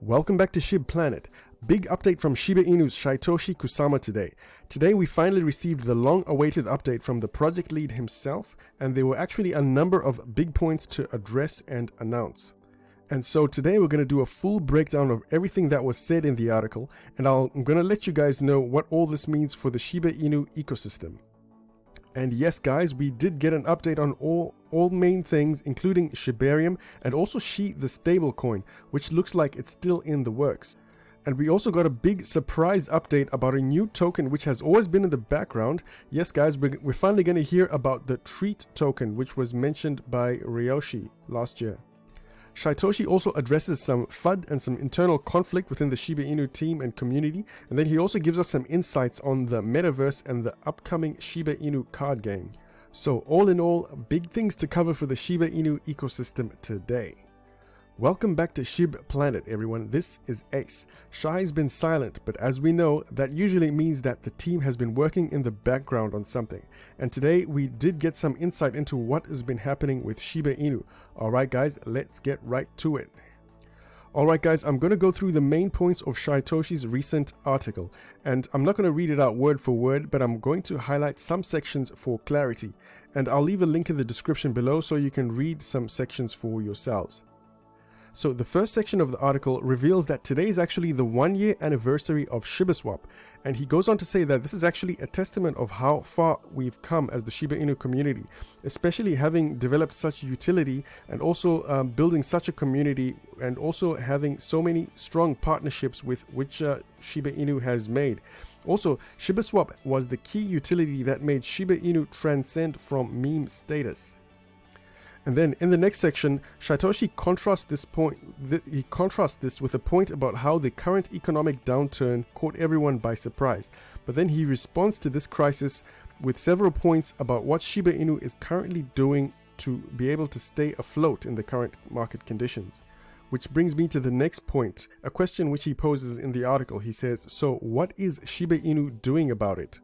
Welcome back to Shib Planet. Big update from Shiba Inu's Shytoshi Kusama today. Today we finally received the long-awaited update from the project lead himself, and there were actually a number of big points to address and announce. And so today we're going to do a full breakdown of everything that was said in the article, and I'm going to let you guys know what all this means for the Shiba Inu ecosystem. And yes guys, we did get an update on all main things, including Shebarium and also Shi the stablecoin, which looks like it's still in the works. And we also got a big surprise update about a new token which has always been in the background. Yes guys, we're finally going to hear about the Treat token, which was mentioned by Ryoshi last year. Shytoshi also addresses some FUD and some internal conflict within the Shiba Inu team and community, and then he also gives us some insights on the Metaverse and the upcoming Shiba Inu card game. So all in all, big things to cover for the Shiba Inu ecosystem today. Welcome back to Shib Planet, everyone. This is Ace. Shy's been silent, but as we know, that usually means that the team has been working in the background on something. And today we did get some insight into what has been happening with Shiba Inu. Alright guys, let's get right to it. Alright guys, I'm going to go through the main points of Shytoshi's recent article. And I'm not going to read it out word for word, but I'm going to highlight some sections for clarity. And I'll leave a link in the description below so you can read some sections for yourselves. So the first section of the article reveals that today is actually the 1-year anniversary of ShibaSwap, and he goes on to say that this is actually a testament of how far we've come as the Shiba Inu community, especially having developed such utility and also building such a community and also having so many strong partnerships with which Shiba Inu has made. Also, ShibaSwap was the key utility that made Shiba Inu transcend from meme status. And then in the next section, Shytoshi contrasts this with a point about how the current economic downturn caught everyone by surprise. But then he responds to this crisis with several points about what Shiba Inu is currently doing to be able to stay afloat in the current market conditions. Which brings me to the next point, a question which he poses in the article. He says, so what is Shiba Inu doing about it?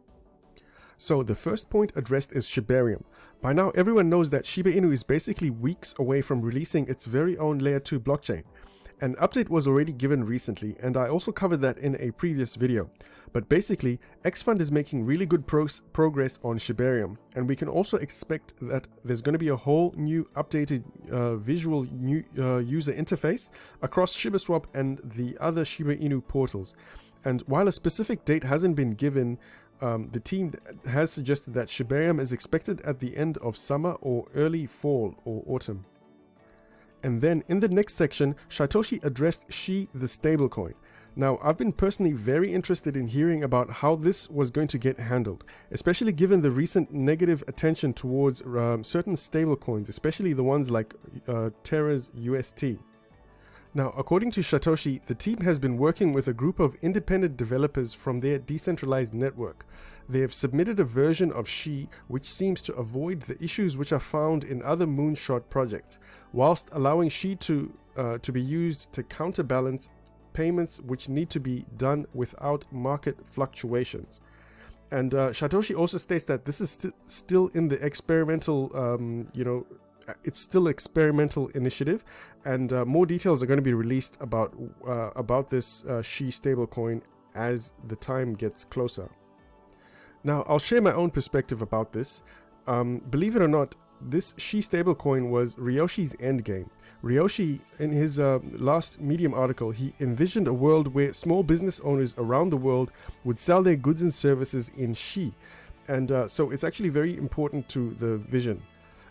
So the first point addressed is Shebarium. By now everyone knows that Shiba Inu is basically weeks away from releasing its very own layer 2 blockchain. An update was already given recently, and I also covered that in a previous video. But basically, Xfund is making really good progress on Shebarium, and we can also expect that there's going to be a whole new updated visual user interface across ShibaSwap and the other Shiba Inu portals. And while a specific date hasn't been given, the team has suggested that Shebarium is expected at the end of summer or early fall or autumn. And then in the next section, Shytoshi addressed Shi the stablecoin. Now, I've been personally very interested in hearing about how this was going to get handled, especially given the recent negative attention towards certain stablecoins, especially the ones like Terra's UST. Now, according to Shytoshi, the team has been working with a group of independent developers from their decentralized network. They have submitted a version of Shi which seems to avoid the issues which are found in other moonshot projects, whilst allowing Shi to be used to counterbalance payments which need to be done without market fluctuations. And Shytoshi also states that this is still in the experimental, it's still experimental initiative, and more details are going to be released about this Shi stablecoin as the time gets closer. Now, I'll share my own perspective about this. Believe it or not, this Shi stablecoin was Ryoshi's endgame. Ryoshi, in his last Medium article, he envisioned a world where small business owners around the world would sell their goods and services in Shi, and so it's actually very important to the vision.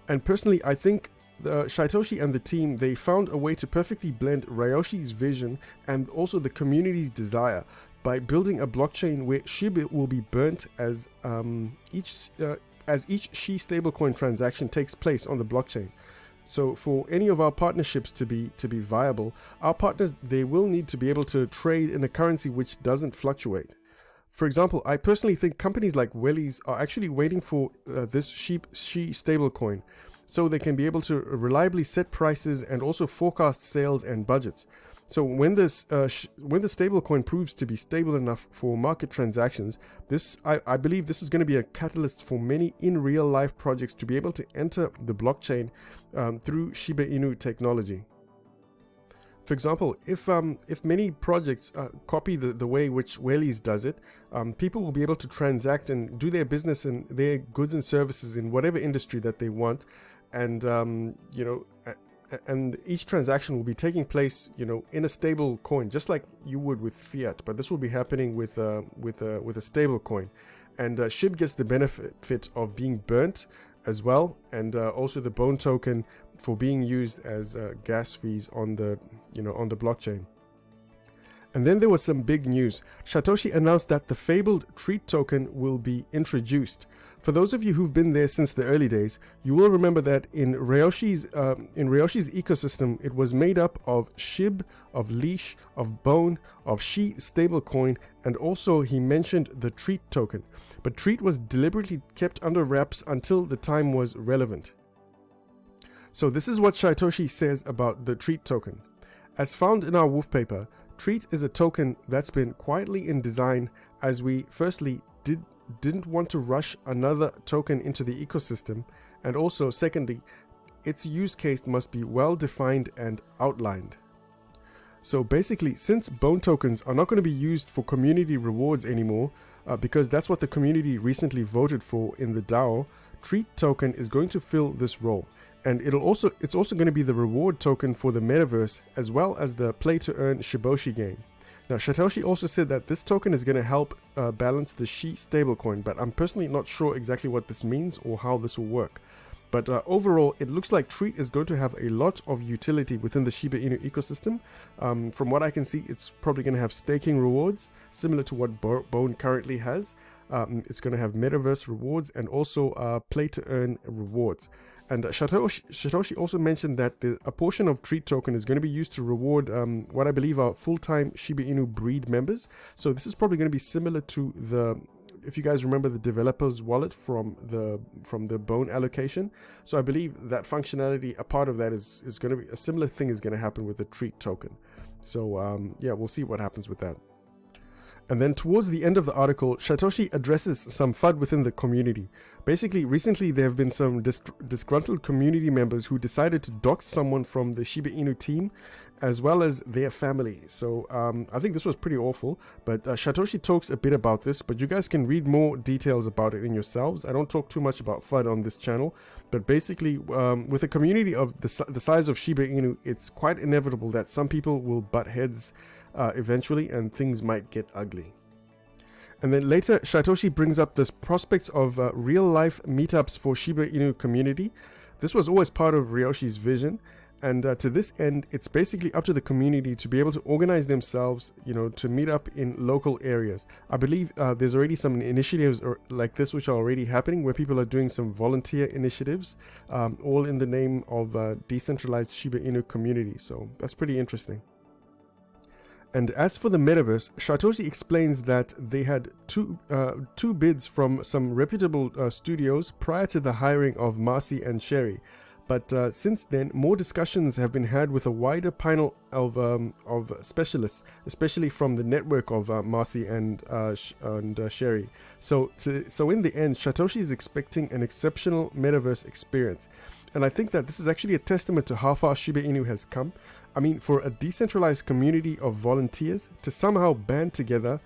And personally, I think Shytoshi and the team, they found a way to perfectly blend Ryoshi's vision and also the community's desire by building a blockchain where Shiba will be burnt as each Shi stablecoin transaction takes place on the blockchain. So for any of our partnerships to be viable, our partners, they will need to be able to trade in a currency which doesn't fluctuate. For example, I personally think companies like Wellies are actually waiting for this Shi stablecoin so they can be able to reliably set prices and also forecast sales and budgets. So when the stablecoin proves to be stable enough for market transactions, I believe this is going to be a catalyst for many in real life projects to be able to enter the blockchain through Shiba Inu technology. For example, if many projects copy the way which LEASH does it, people will be able to transact and do their business and their goods and services in whatever industry that they want, and and each transaction will be taking place, in a stable coin, just like you would with fiat. But this will be happening with a stable coin, and SHIB gets the benefit of being burnt as well, and also the bone token for being used as gas fees on the blockchain. And then there was some big news. Shytoshi announced that the fabled treat token will be introduced. For those of you who've been there since the early days, you will remember that in Ryoshi's ecosystem, it was made up of SHIB, of LEASH, of Bone, of Shi stablecoin, and also he mentioned the treat token. But treat was deliberately kept under wraps until the time was relevant. So this is what Shytoshi says about the treat token. As found in our wolf paper, treat is a token that's been quietly in design, as we firstly didn't want to rush another token into the ecosystem, and also secondly, its use case must be well defined and outlined. So basically, since bone tokens are not going to be used for community rewards anymore, because that's what the community recently voted for in the DAO, treat token is going to fill this role. And it's also going to be the reward token for the Metaverse, as well as the play-to-earn Shiboshi game. Now, Shytoshi also said that this token is going to help balance the Shi stablecoin, but I'm personally not sure exactly what this means or how this will work. But overall, it looks like treat is going to have a lot of utility within the Shiba Inu ecosystem. From what I can see, it's probably going to have staking rewards, similar to what Bone currently has. It's going to have Metaverse rewards and also play-to-earn rewards. And Shytoshi also mentioned that a portion of treat token is going to be used to reward what I believe are full-time Shiba Inu breed members. So this is probably going to be similar to if you guys remember the developer's wallet from the Bone allocation. So I believe that functionality, a part of that is going to be a similar thing is going to happen with the treat token. So yeah, we'll see what happens with that. And then towards the end of the article, Shytoshi addresses some FUD within the community. Basically, recently there have been some disgruntled community members who decided to dox someone from the Shiba Inu team, as well as their family. So I think this was pretty awful, but Shytoshi talks a bit about this, but you guys can read more details about it in yourselves. I don't talk too much about FUD on this channel, but basically with a community of the size of Shiba Inu, it's quite inevitable that some people will butt heads eventually, and things might get ugly. And then later, Shytoshi brings up the prospects of real-life meetups for Shiba Inu community. This was always part of Ryoshi's vision, and to this end, it's basically up to the community to be able to organize themselves, to meet up in local areas. I believe there's already some initiatives like this which are already happening, where people are doing some volunteer initiatives, all in the name of decentralized Shiba Inu community. So that's pretty interesting. And as for the Metaverse, Shytoshi explains that they had two bids from some reputable studios prior to the hiring of Marcy and Sherry. But since then, more discussions have been had with a wider panel of specialists, especially from the network of Marcy and Sherry. So in the end, Shytoshi is expecting an exceptional Metaverse experience. And I think that this is actually a testament to how far Shiba Inu has come. I mean, for a decentralized community of volunteers to somehow band together,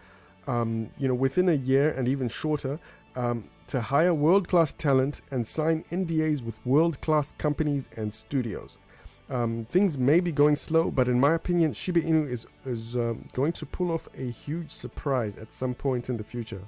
within a year and even shorter, to hire world-class talent and sign NDAs with world-class companies and studios. Things may be going slow, but in my opinion, Shiba Inu is going to pull off a huge surprise at some point in the future.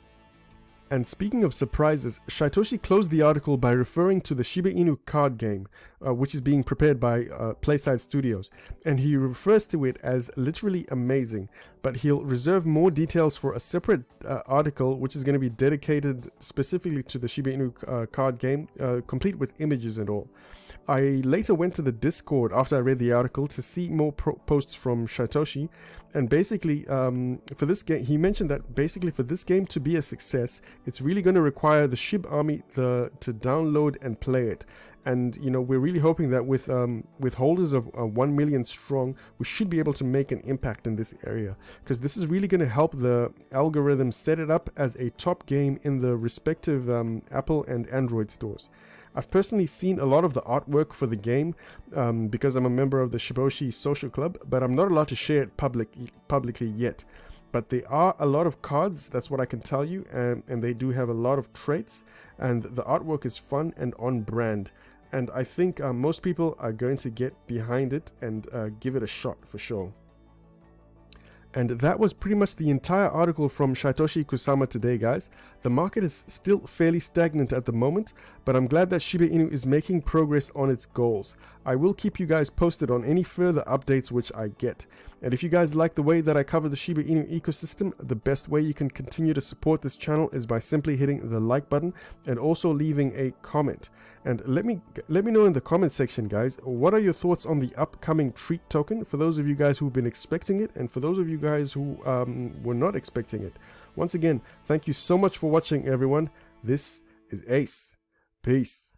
And speaking of surprises, Shytoshi closed the article by referring to the Shiba Inu card game, which is being prepared by Playside Studios, and he refers to it as literally amazing, but he'll reserve more details for a separate article which is going to be dedicated specifically to the Shiba Inu card game, complete with images and all. I later went to the Discord after I read the article to see more posts from Shytoshi, and basically for this game, he mentioned that basically for this game to be a success, it's really going to require the SHIB army to download and play it. And we're really hoping that with holders of 1 million strong, we should be able to make an impact in this area, because this is really going to help the algorithm set it up as a top game in the respective Apple and Android stores. I've personally seen a lot of the artwork for the game because I'm a member of the Shiboshis social club, but I'm not allowed to share it publicly yet. But there are a lot of cards, that's what I can tell you, and they do have a lot of traits, and the artwork is fun and on brand. And I think most people are going to get behind it and give it a shot for sure. And that was pretty much the entire article from Shytoshi Kusama today, guys. The market is still fairly stagnant at the moment, but I'm glad that Shiba Inu is making progress on its goals. I will keep you guys posted on any further updates which I get. And if you guys like the way that I cover the Shiba Inu ecosystem, the best way you can continue to support this channel is by simply hitting the like button and also leaving a comment. And let me know in the comment section, guys, what are your thoughts on the upcoming treat token for those of you guys who've been expecting it, and for those of you guys who were not expecting it. Once again, thank you so much for watching, everyone. This is Ace. Peace.